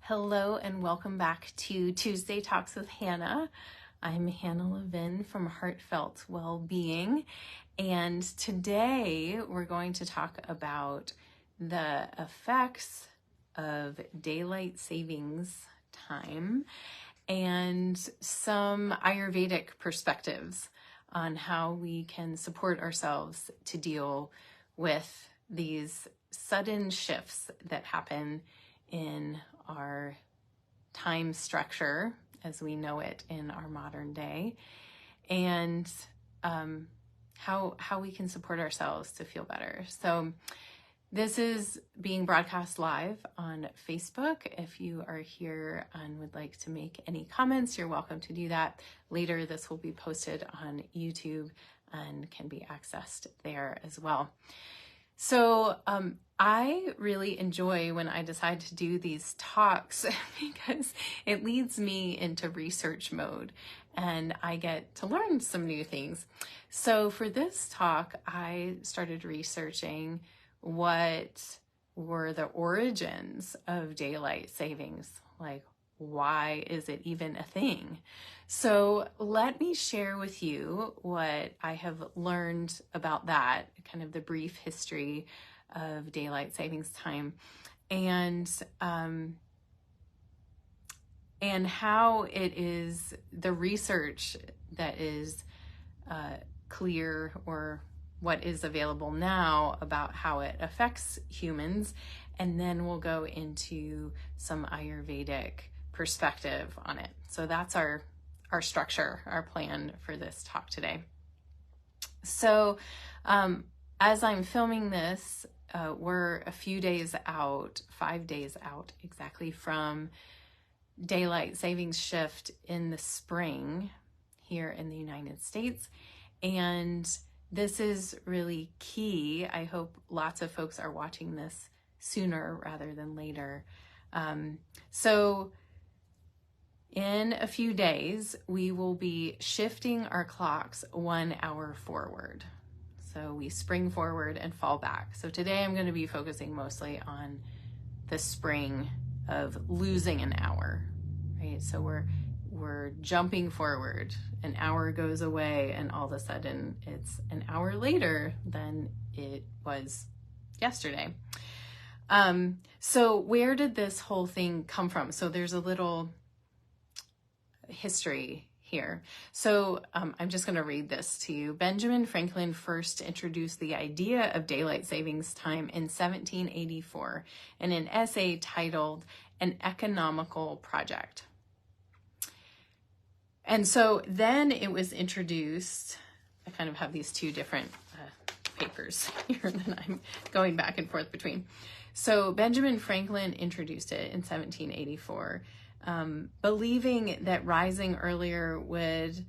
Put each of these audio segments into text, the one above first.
Hello and welcome back to Tuesday Talks with Hannah. I'm Hannah Levin from Heartfelt Wellbeing, and today we're going to talk about the effects of daylight savings time and some Ayurvedic perspectives on how we can support ourselves to deal with these sudden shifts that happen in our time structure as we know it in our modern day, and how we can support ourselves to feel better. So this is being broadcast live on Facebook. If you are here and would like to make any comments, you're welcome to do that. Later, this will be posted on YouTube and can be accessed there as well. So I really enjoy when I decide to do these talks because it leads me into research mode and I get to learn some new things. So for this talk, I started researching what were the origins of daylight savings, like why is it even a thing? So let me share with you what I have learned about that, kind of the brief history of daylight savings time, and how it is the research that is clear, or what is available now about how it affects humans, and then we'll go into some Ayurvedic perspective on it. So that's our structure, our plan for this talk today. So as I'm filming this, we're a few days out, 5 days out exactly, from daylight savings shift in the spring here in the United States. And this is really key. I hope lots of folks are watching this sooner rather than later. So in a few days, we will be shifting our clocks 1 hour forward. So we spring forward and fall back. So today I'm going to be focusing mostly on the spring of losing an hour, right? So we're jumping forward, an hour goes away, and all of a sudden it's an hour later than it was yesterday. So where did this whole thing come from? So there's a little history here. So I'm just going to read this to you. Benjamin Franklin first introduced the idea of daylight savings time in 1784 in an essay titled An Economical Project. And so then it was introduced, I kind of have these two different papers here that I'm going back and forth between. So Benjamin Franklin introduced it in 1784, believing that rising earlier would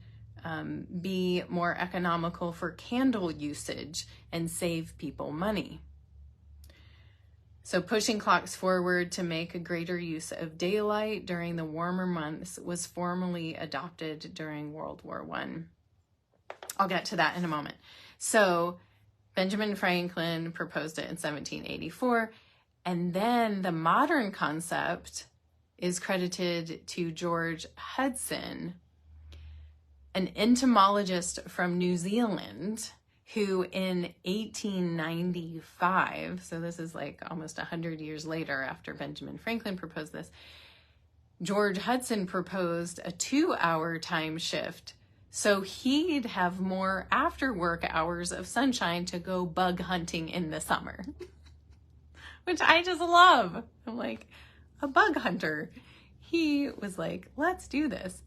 be more economical for candle usage and save people money. So pushing clocks forward to make a greater use of daylight during the warmer months was formally adopted during World War I. I'll get to that in a moment. So Benjamin Franklin proposed it in 1784, and then the modern concept is credited to George Hudson, an entomologist from New Zealand, who in 1895, so this is like almost 100 years later after Benjamin Franklin proposed this, George Hudson proposed a 2-hour time shift so he'd have more after work hours of sunshine to go bug hunting in the summer, which I just love. I'm like, a bug hunter. He was like, let's do this.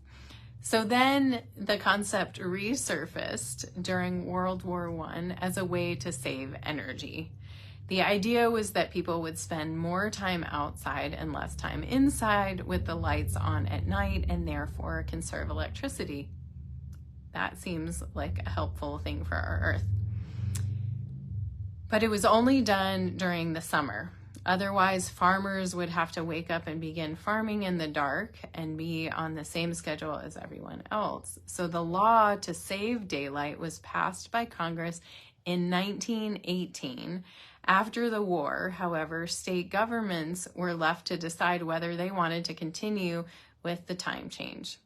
So then the concept resurfaced during World War I as a way to save energy. The idea was that people would spend more time outside and less time inside with the lights on at night, and therefore conserve electricity. That seems like a helpful thing for our Earth. But it was only done during the summer. Otherwise, farmers would have to wake up and begin farming in the dark and be on the same schedule as everyone else. So the law to save daylight was passed by Congress in 1918 After the war, however, state governments were left to decide whether they wanted to continue with the time change.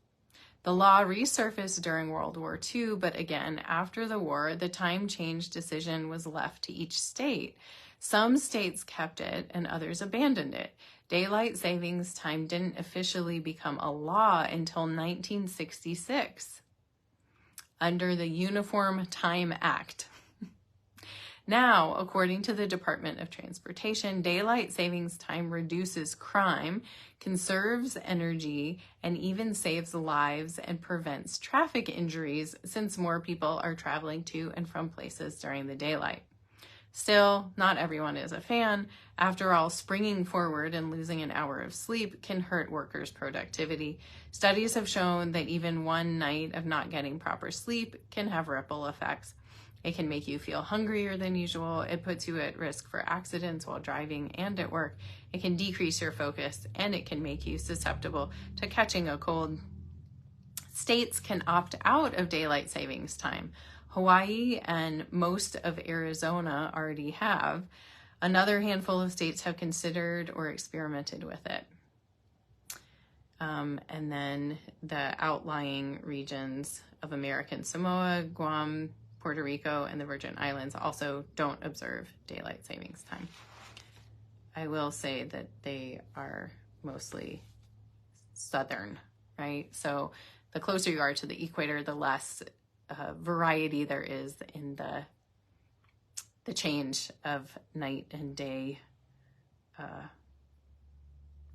The law resurfaced during World War II, but again, after the war, the time change decision was left to each state. Some states kept it and others abandoned it. Daylight savings time didn't officially become a law until 1966 under the Uniform Time Act. Now, according to the Department of Transportation, daylight savings time reduces crime, conserves energy, and even saves lives and prevents traffic injuries since more people are traveling to and from places during the daylight. Still, not everyone is a fan. After all, springing forward and losing an hour of sleep can hurt workers' productivity. Studies have shown that even one night of not getting proper sleep can have ripple effects. It can make you feel hungrier than usual. It puts you at risk for accidents while driving and at work. It can decrease your focus, and it can make you susceptible to catching a cold. States can opt out of daylight savings time. Hawaii and most of Arizona already have. Another handful of states have considered or experimented with it. And then the outlying regions of American Samoa, Guam, Puerto Rico, and the Virgin Islands also don't observe daylight savings time. I will say that they are mostly southern, right? So the closer you are to the equator, the less variety there is in the change of night and day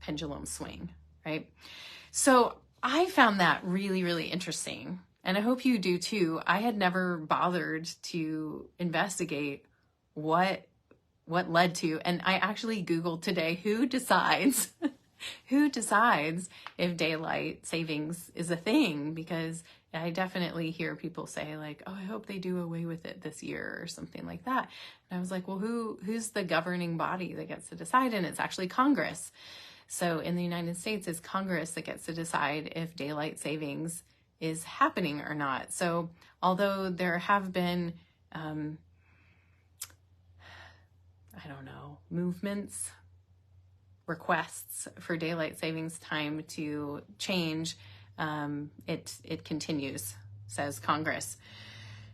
pendulum swing, right? So I found that really, really interesting. And I hope you do too. I had never bothered to investigate what led to, and I actually Googled today, who decides if daylight savings is a thing, because I definitely hear people say like, oh, I hope they do away with it this year or something like that. And I was like, well, who's the governing body that gets to decide? And it's actually Congress. So in the United States, it's Congress that gets to decide if daylight savings is happening or not. So although there have been, movements, requests for daylight savings time to change, it continues, says Congress.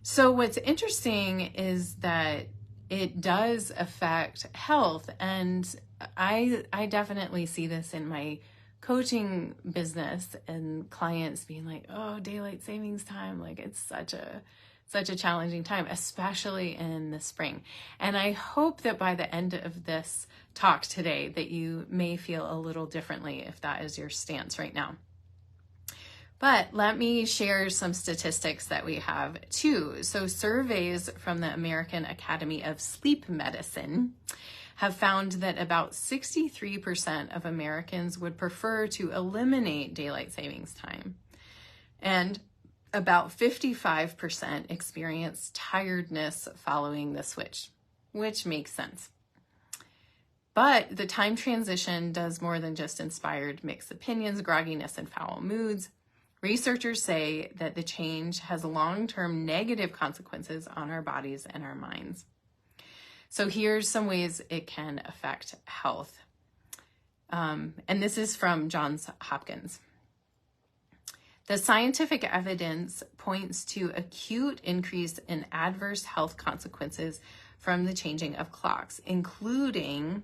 So what's interesting is that it does affect health. And I definitely see this in my coaching business and clients being like, oh, daylight savings time, like it's such a challenging time, especially in the spring. And I hope that by the end of this talk today that you may feel a little differently if that is your stance right now. But let me share some statistics that we have too. So surveys from the American Academy of Sleep Medicine have found that about 63% of Americans would prefer to eliminate daylight savings time. And about 55% experience tiredness following the switch, which makes sense. But the time transition does more than just inspired mixed opinions, grogginess, and foul moods. Researchers say that the change has long-term negative consequences on our bodies and our minds. So here's some ways it can affect health. And this is from Johns Hopkins. The scientific evidence points to acute increase in adverse health consequences from the changing of clocks, including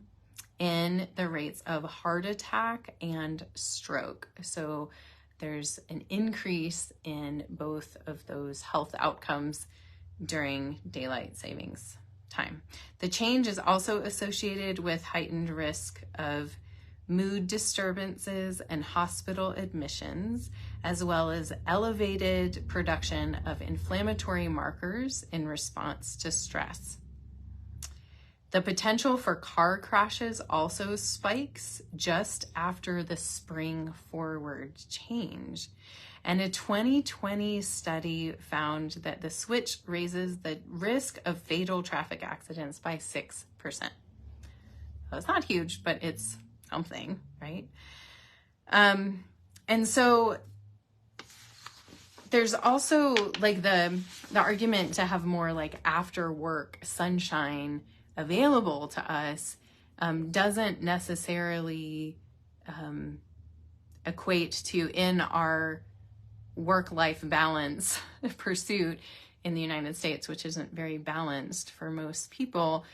in the rates of heart attack and stroke. So there's an increase in both of those health outcomes during daylight savings time. The change is also associated with heightened risk of mood disturbances and hospital admissions, as well as elevated production of inflammatory markers in response to stress. The potential for car crashes also spikes just after the spring forward change. And a 2020 study found that the switch raises the risk of fatal traffic accidents by 6%. So it's not huge, but it's something, right? And so there's also like the argument to have more like after work sunshine available to us doesn't necessarily equate to, in our work-life balance pursuit in the United States, which isn't very balanced for most people,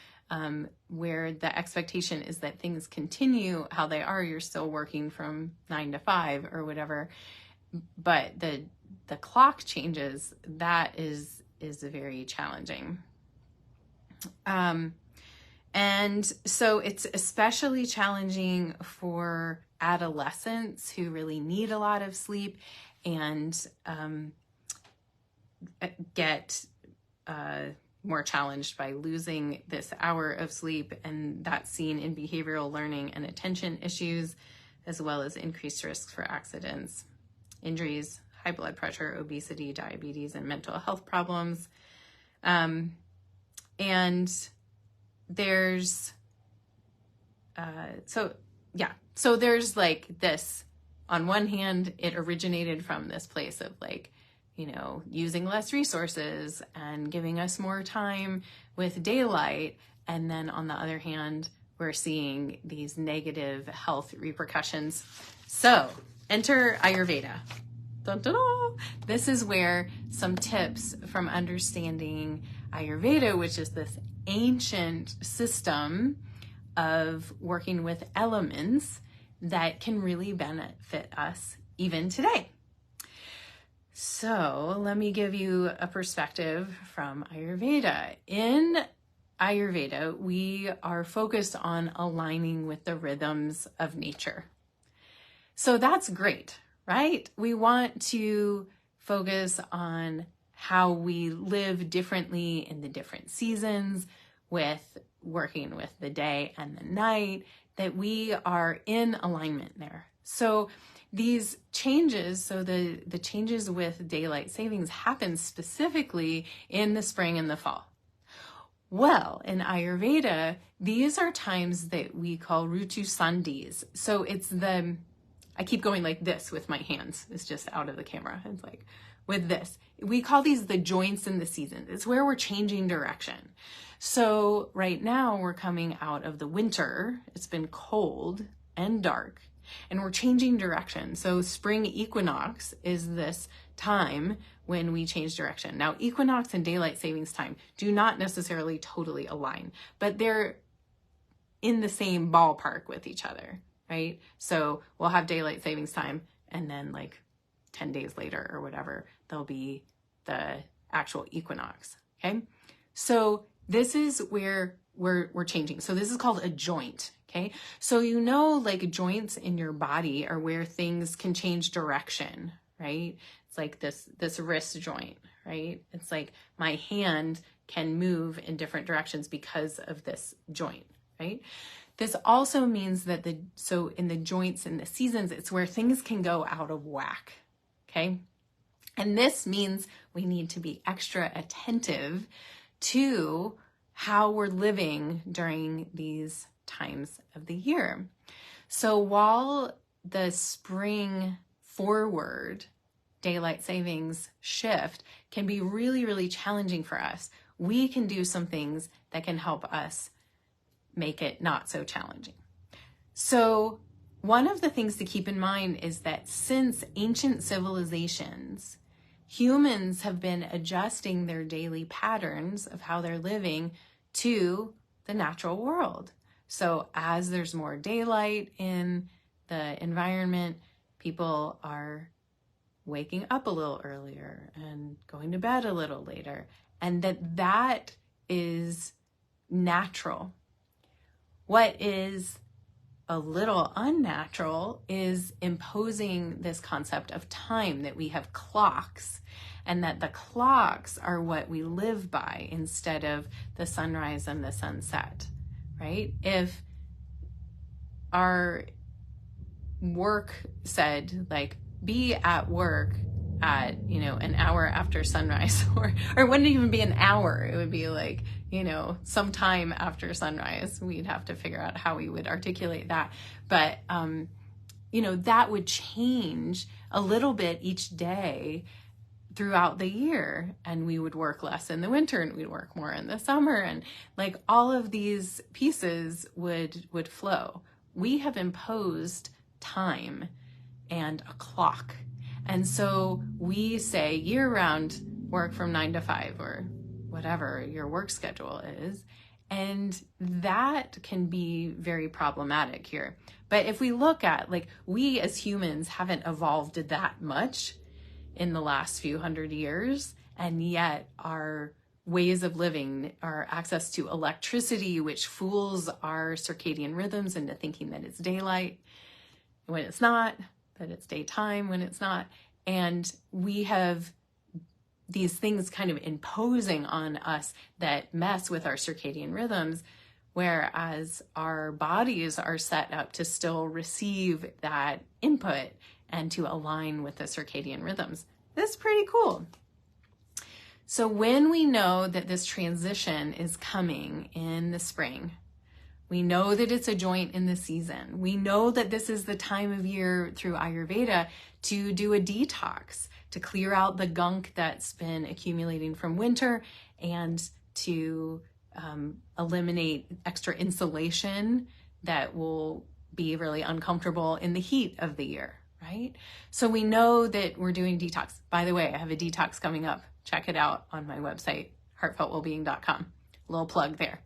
where the expectation is that things continue how they are. You're still working from 9 to 5 or whatever, but the clock changes. That is very challenging. And so it's especially challenging for adolescents who really need a lot of sleep and get more challenged by losing this hour of sleep. And that's seen in behavioral learning and attention issues, as well as increased risks for accidents, injuries, high blood pressure, obesity, diabetes, and mental health problems. And there's, so there's like this, on one hand, it originated from this place of like, using less resources and giving us more time with daylight. And then on the other hand, we're seeing these negative health repercussions. So enter Ayurveda. Dun, dun, dun. This is where some tips from understanding Ayurveda, which is this ancient system of working with elements that can really benefit us even today. So let me give you a perspective from Ayurveda. In Ayurveda, we are focused on aligning with the rhythms of nature. So that's great, right? We want to focus on how we live differently in the different seasons, with working with the day and the night, that we are in alignment there. So these changes, so the changes with daylight savings happen specifically in the spring and the fall. Well, in Ayurveda, these are times that we call Ritu Sandhis. So it's I keep going like this with my hands. It's just out of the camera. It's like with this. We call these the joints in the season. It's where we're changing direction. So right now we're coming out of the winter. It's been cold and dark, and we're changing direction. So spring equinox is this time when we change direction. Now, equinox and daylight savings time do not necessarily totally align, but they're in the same ballpark with each other, right? So we'll have daylight savings time, and then like 10 days later or whatever, there'll be the actual equinox, okay? So this is where we're changing. So this is called a joint, okay? So like joints in your body are where things can change direction, right? It's like this wrist joint, right? It's like my hand can move in different directions because of this joint, right? This also means that so in the joints and the seasons, it's where things can go out of whack, okay? And this means we need to be extra attentive to how we're living during these times of the year. So while the spring forward daylight savings shift can be really, really challenging for us, we can do some things that can help us make it not so challenging. So one of the things to keep in mind is that since ancient civilizations, humans have been adjusting their daily patterns of how they're living to the natural world. So as there's more daylight in the environment, people are waking up a little earlier and going to bed a little later, and that is natural. What is a little unnatural is imposing this concept of time, that we have clocks, and that the clocks are what we live by instead of the sunrise and the sunset, right? If our work said like, be at work at, an hour after sunrise, or it wouldn't even be an hour. It would be like, some time after sunrise. We'd have to figure out how we would articulate that. But, that would change a little bit each day throughout the year, and we would work less in the winter and we'd work more in the summer, and like all of these pieces would flow. We have imposed time and a clock. And so we say year-round work from 9 to 5 or whatever your work schedule is. And that can be very problematic here. But if we look at, like, we as humans haven't evolved that much in the last few hundred years, and yet our ways of living, our access to electricity, which fools our circadian rhythms into thinking that it's daylight when it's not, that it's daytime when it's not. And we have these things kind of imposing on us that mess with our circadian rhythms, whereas our bodies are set up to still receive that input and to align with the circadian rhythms. That's pretty cool. So when we know that this transition is coming in the spring, we know that it's a joint in the season. We know that this is the time of year through Ayurveda to do a detox, to clear out the gunk that's been accumulating from winter, and to eliminate extra insulation that will be really uncomfortable in the heat of the year, right? So we know that we're doing detox. By the way, I have a detox coming up. Check it out on my website, heartfeltwellbeing.com. A little plug there.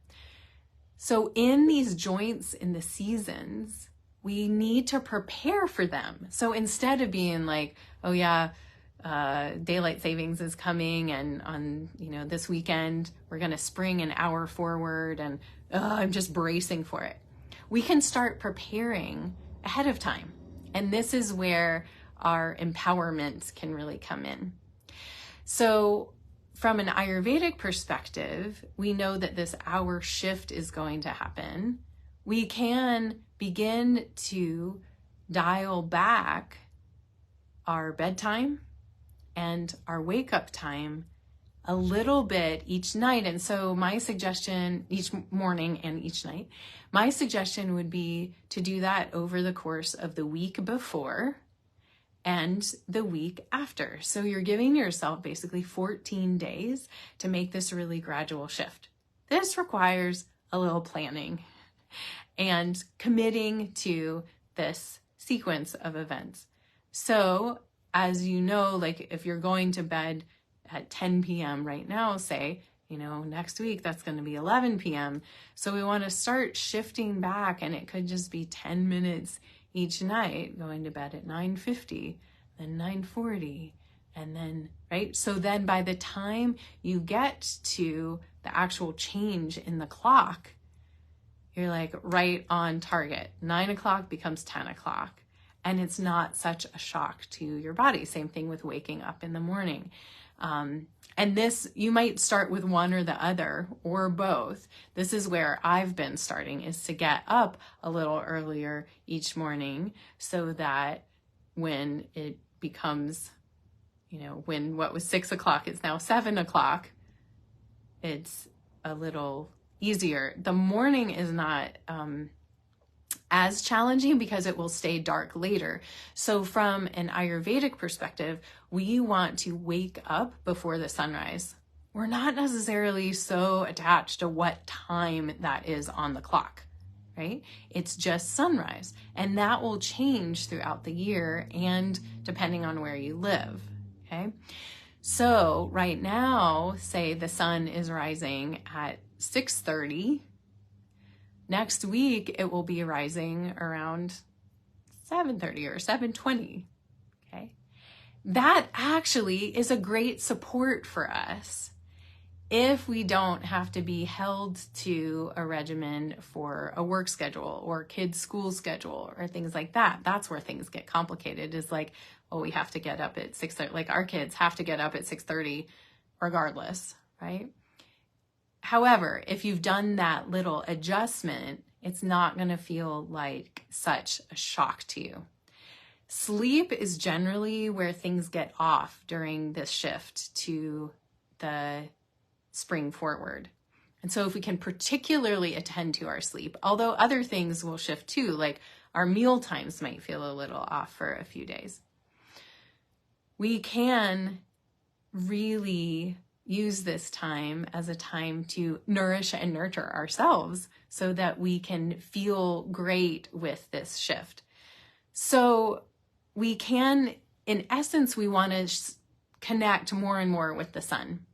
So in these joints in the seasons, we need to prepare for them. So instead of being like, oh yeah, daylight savings is coming, and on, this weekend, we're going to spring an hour forward, and I'm just bracing for it. We can start preparing ahead of time. And this is where our empowerment can really come in. So from an Ayurvedic perspective, we know that this hour shift is going to happen. We can begin to dial back our bedtime and our wake up time a little bit each night. And so my suggestion, each morning and each night, my suggestion would be to do that over the course of the week before and the week after. So you're giving yourself basically 14 days to make this really gradual shift. This requires a little planning and committing to this sequence of events. So as you know, like if you're going to bed at 10 p.m. right now, say, next week that's going to be 11 p.m. So we want to start shifting back, and it could just be 10 minutes each night, going to bed at 9:50, then 9:40, and then, right? So then by the time you get to the actual change in the clock, you're like right on target. 9 o'clock becomes 10 o'clock, and it's not such a shock to your body. Same thing with waking up in the morning. And this, you might start with one or the other or both. This is where I've been starting, is to get up a little earlier each morning so that when it becomes, when what was 6 o'clock is now 7 o'clock, it's a little easier. The morning is not as challenging because it will stay dark later. So from an Ayurvedic perspective, we want to wake up before the sunrise. We're not necessarily so attached to what time that is on the clock, right? It's just sunrise, and that will change throughout the year and depending on where you live, okay? So right now, say the sun is rising at 6:30. Next week, it will be rising around 7:30 or 7:20, okay? That actually is a great support for us if we don't have to be held to a regimen for a work schedule or kids' school schedule or things like that. That's where things get complicated, is like, well, we have to get up at 6:30, like our kids have to get up at 6:30 regardless, right? However, if you've done that little adjustment, it's not going to feel like such a shock to you. Sleep is generally where things get off during this shift to the spring forward. And so if we can particularly attend to our sleep, although other things will shift too, like our meal times might feel a little off for a few days, we can really use this time as a time to nourish and nurture ourselves so that we can feel great with this shift. So we can, in essence, we want to connect more and more with the sun.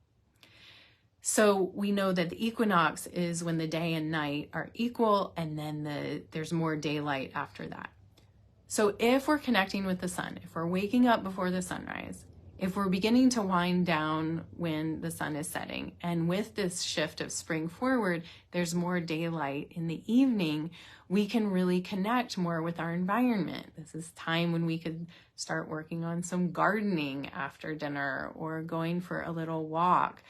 So we know that the equinox is when the day and night are equal, and then there's more daylight after that. So if we're connecting with the sun, if we're waking up before the sunrise, if we're beginning to wind down when the sun is setting, and with this shift of spring forward, there's more daylight in the evening, we can really connect more with our environment. This is time when we could start working on some gardening after dinner or going for a little walk.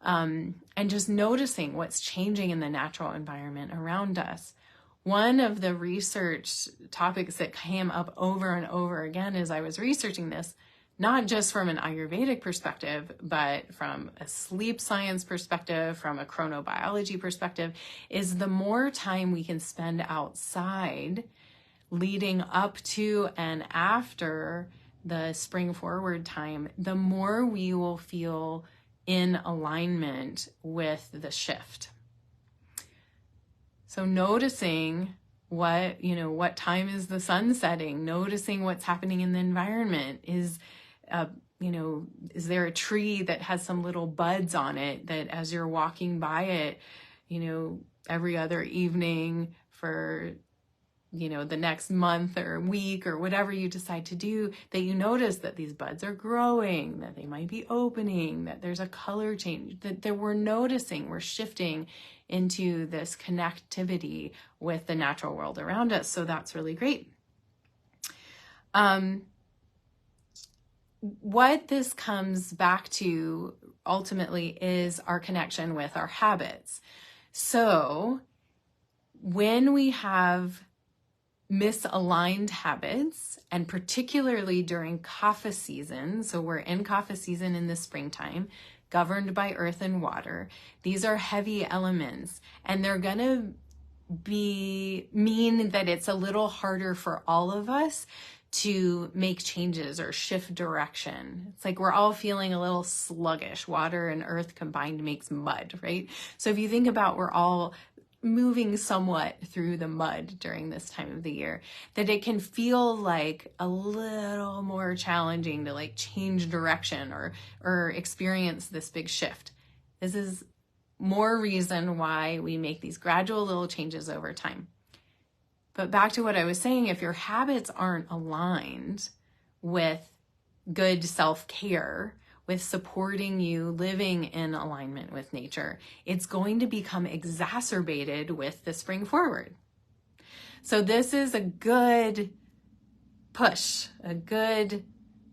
And just noticing what's changing in the natural environment around us. One of the research topics that came up over and over again as I was researching this, not just from an Ayurvedic perspective, but from a sleep science perspective, from a chronobiology perspective, is the more time we can spend outside leading up to and after the spring forward time, the more we will feel in alignment with the shift. So noticing what time is the sun setting, noticing what's happening in the environment. Is there a tree that has some little buds on it that as you're walking by it, every other evening for the next month or week or whatever you decide to do, that you notice that these buds are growing, that they might be opening, that there's a color change, that we're noticing, we're shifting into this connectivity with the natural world around us. So that's really great. What this comes back to ultimately is our connection with our habits. So when we have misaligned habits, and particularly during kapha season, so we're in kapha season in the springtime, governed by earth and water, these are heavy elements, and they're going to mean that it's a little harder for all of us to make changes or shift direction. It's like we're all feeling a little sluggish. Water and earth combined makes mud, right? So if you think about, we're all moving somewhat through the mud during this time of the year, that it can feel like a little more challenging to change direction or experience this big shift. This is more reason why we make these gradual little changes over time. But back to what I was saying, if your habits aren't aligned with good self-care, with supporting you living in alignment with nature, it's going to become exacerbated with the spring forward. So this is a good push, a good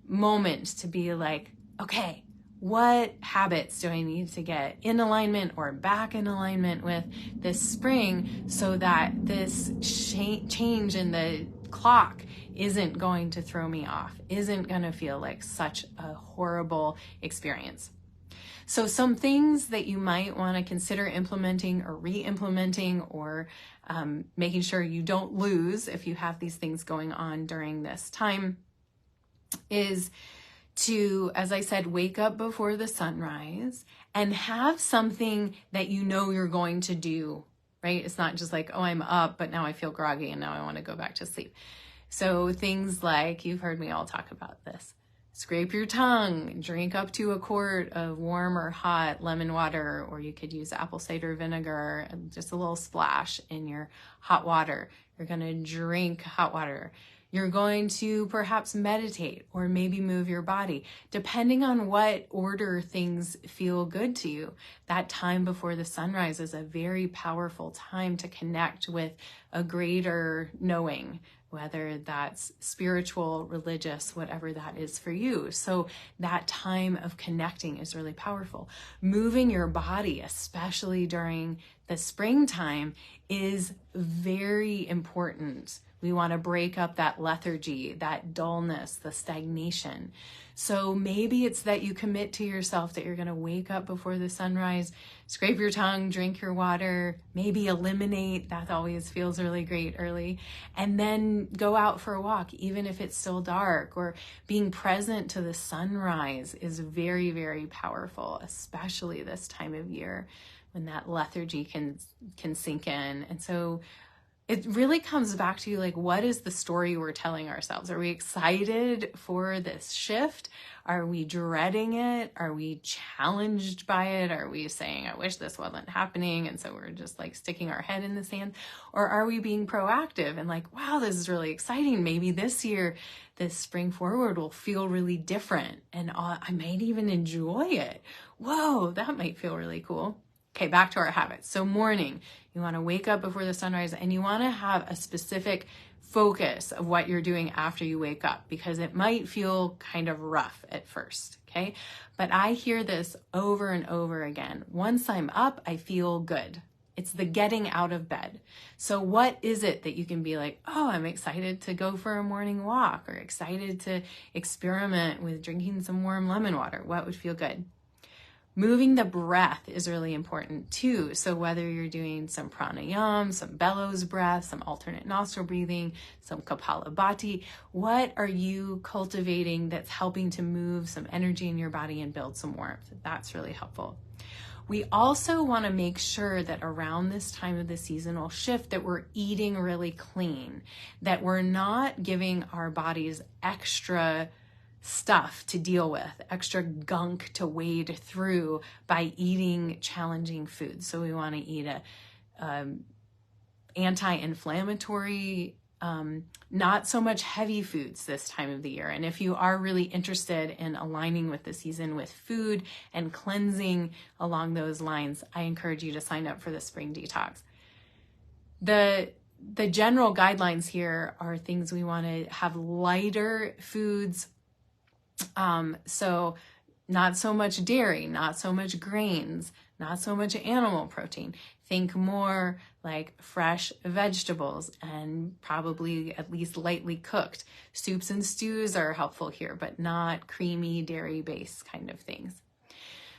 moment to be like, okay, what habits do I need to get in alignment or back in alignment with this spring so that this change in the clock isn't going to throw me off, isn't going to feel like such a horrible experience. So some things that you might want to consider implementing or re-implementing or making sure you don't lose if you have these things going on during this time is to, as I said, wake up before the sunrise and have something that you're going to do, right? It's not just like, oh, I'm up, but now I feel groggy and now I want to go back to sleep. So things like, you've heard me all talk about this. Scrape your tongue, drink up to a quart of warm or hot lemon water, or you could use apple cider vinegar and just a little splash in your hot water. You're going to drink hot water. You're going to perhaps meditate or maybe move your body, depending on what order things feel good to you. That time before the sunrise is a very powerful time to connect with a greater knowing, whether that's spiritual, religious, whatever that is for you. So that time of connecting is really powerful. Moving your body, especially during the springtime, is very important We want to break up that lethargy, that dullness, the stagnation. So maybe it's that you commit to yourself that you're going to wake up before the sunrise, scrape your tongue, drink your water, maybe eliminate. That always feels really great early. And then go out for a walk, even if it's still dark, or being present to the sunrise is very, very powerful, especially this time of year when that lethargy can sink in. And so it really comes back to like, what is the story we're telling ourselves? Are we excited for this shift? Are we dreading it? Are we challenged by it? Are we saying, I wish this wasn't happening, and so we're just like sticking our head in the sand? Or are we being proactive and like, wow, this is really exciting. Maybe this year, this spring forward will feel really different, and I might even enjoy it. Whoa, that might feel really cool. Okay, back to our habits. So morning, you want to wake up before the sunrise, and you want to have a specific focus of what you're doing after you wake up, because it might feel kind of rough at first, okay? But I hear this over and over again. Once I'm up, I feel good. It's the getting out of bed. So what is it that you can be like, oh, I'm excited to go for a morning walk, or excited to experiment with drinking some warm lemon water? What would feel good? Moving the breath is really important too. So whether you're doing some pranayama, some bellows breath, some alternate nostril breathing, some kapalabhati, what are you cultivating that's helping to move some energy in your body and build some warmth? That's really helpful. We also want to make sure that around this time of the seasonal shift that we're eating really clean, that we're not giving our bodies extra stuff to deal with, extra gunk to wade through by eating challenging foods. So we want to eat a anti-inflammatory, not so much heavy foods this time of the year. And if you are really interested in aligning with the season with food and cleansing along those lines, I encourage you to sign up for the spring detox. The general guidelines here are things we want to have lighter foods. So not so much dairy, not so much grains, not so much animal protein. Think more like fresh vegetables and probably at least lightly cooked. Soups and stews are helpful here, but not creamy dairy-based kind of things.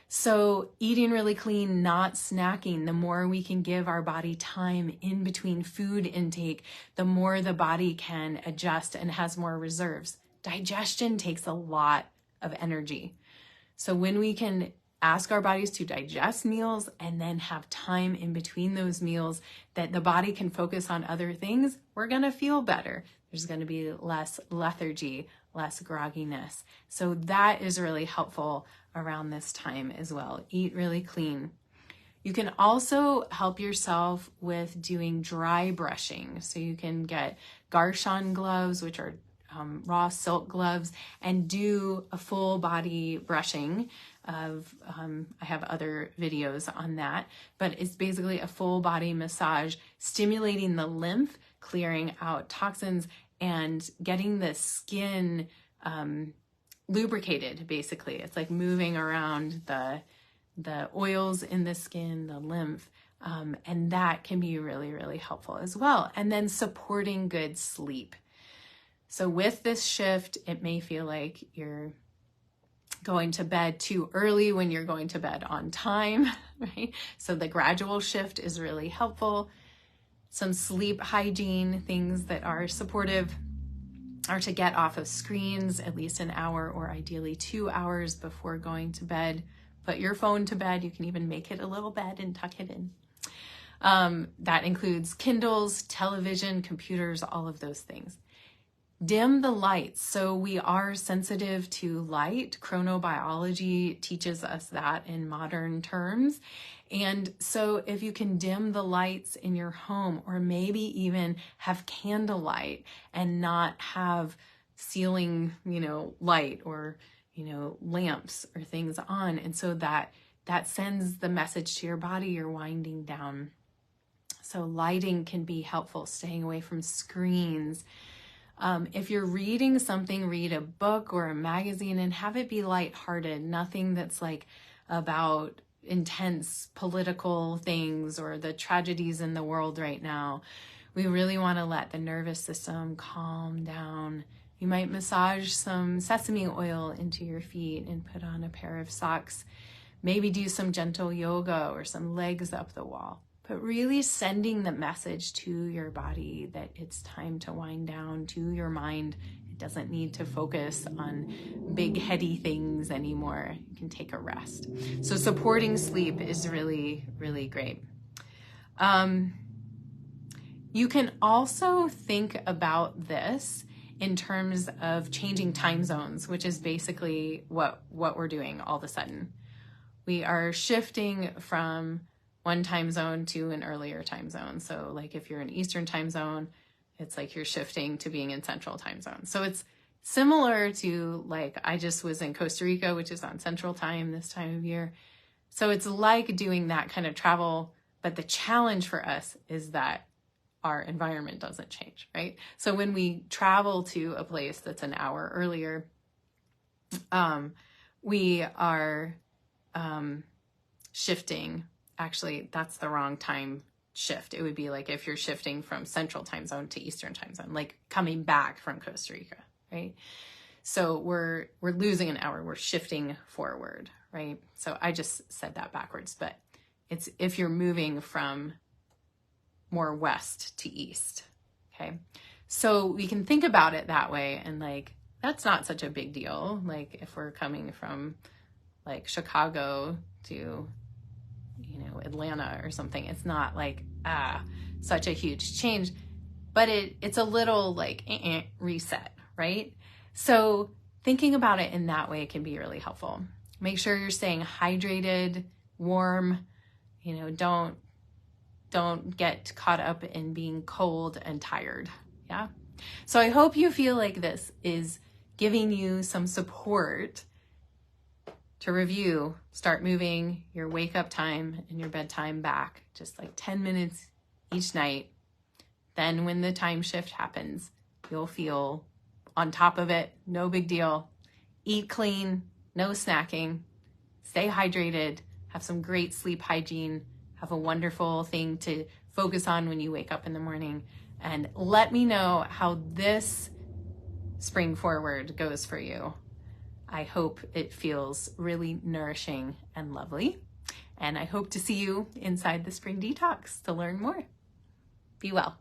So eating really clean, not snacking. The more we can give our body time in between food intake, the more the body can adjust and has more reserves. Digestion takes a lot of energy. So when we can ask our bodies to digest meals and then have time in between those meals that the body can focus on other things, we're going to feel better. There's going to be less lethargy, less grogginess. So that is really helpful around this time as well. Eat really clean. You can also help yourself with doing dry brushing. So you can get Garshan gloves, which are raw silk gloves, and do a full body brushing of, I have other videos on that, but it's basically a full body massage, stimulating the lymph, clearing out toxins, and getting the skin lubricated, basically. It's like moving around the oils in the skin, the lymph, and that can be really, really helpful as well. And then supporting good sleep. So with this shift, it may feel like you're going to bed too early when you're going to bed on time, right? So the gradual shift is really helpful. Some sleep hygiene things that are supportive are to get off of screens at least an hour or ideally 2 hours before going to bed. Put your phone to bed. You can even make it a little bed and tuck it in. That includes Kindles, television, computers, all of those things. Dim the lights. So we are sensitive to light. Chronobiology teaches us that in modern terms. And so if you can dim the lights in your home, or maybe even have candlelight and not have ceiling, light or, lamps or things on. And so that sends the message to your body, you're winding down. So lighting can be helpful, staying away from screens. If you're reading something, read a book or a magazine and have it be lighthearted, nothing that's like about intense political things or the tragedies in the world right now. We really want to let the nervous system calm down. You might massage some sesame oil into your feet and put on a pair of socks. Maybe do some gentle yoga or some legs up the wall. But really sending the message to your body that it's time to wind down, to your mind. It doesn't need to focus on big heady things anymore. You can take a rest. So supporting sleep is really, really great. You can also think about this in terms of changing time zones, which is basically what we're doing all of a sudden. We are shifting from one time zone to an earlier time zone. So like if you're in Eastern time zone, it's like you're shifting to being in Central time zone. So it's similar to like I just was in Costa Rica, which is on Central time this time of year. So it's like doing that kind of travel, but the challenge for us is that our environment doesn't change, right? So when we travel to a place that's an hour earlier, we are shifting. Actually, that's the wrong time shift. It would be like if you're shifting from Central time zone to Eastern time zone, like coming back from Costa Rica, right? So we're losing an hour. We're shifting forward, right? So I just said that backwards, but it's if you're moving from more west to east, okay? So we can think about it that way, and like that's not such a big deal. Like if we're coming from like Chicago to Atlanta or something, it's not like such a huge change, but it's a little like reset, right? So thinking about it in that way can be really helpful. Make sure you're staying hydrated, warm, don't get caught up in being cold and tired. Yeah. So I hope you feel like this is giving you some support to review. Start moving your wake up time and your bedtime back, just like 10 minutes each night. Then when the time shift happens, you'll feel on top of it. No big deal. Eat clean, no snacking, stay hydrated, have some great sleep hygiene, have a wonderful thing to focus on when you wake up in the morning, and let me know how this spring forward goes for you. I hope it feels really nourishing and lovely, and I hope to see you inside the Spring Detox to learn more. Be well.